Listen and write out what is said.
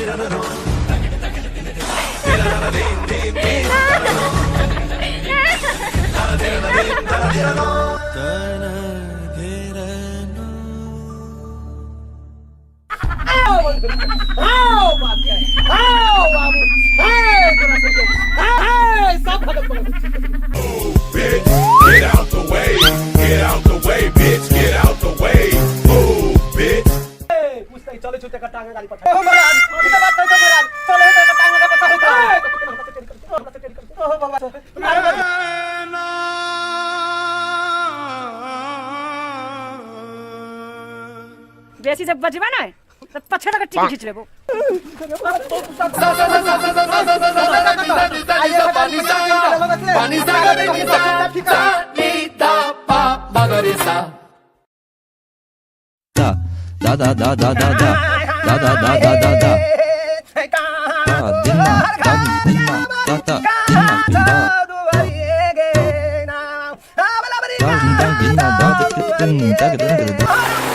Get out the way, get out the way, bitch, get out the way, move, bitch. चले छूते का टांगे गाड़ी पछा ओ महाराज सीधा बात तो महाराज चले तो टांगे का पछा होता ओ बाबा बेसी जब बजवा ना तो पछे लगा टिक खींच लेबो da da da da da da da da da da da da dinna dinna da da dinna dinna da dinna da da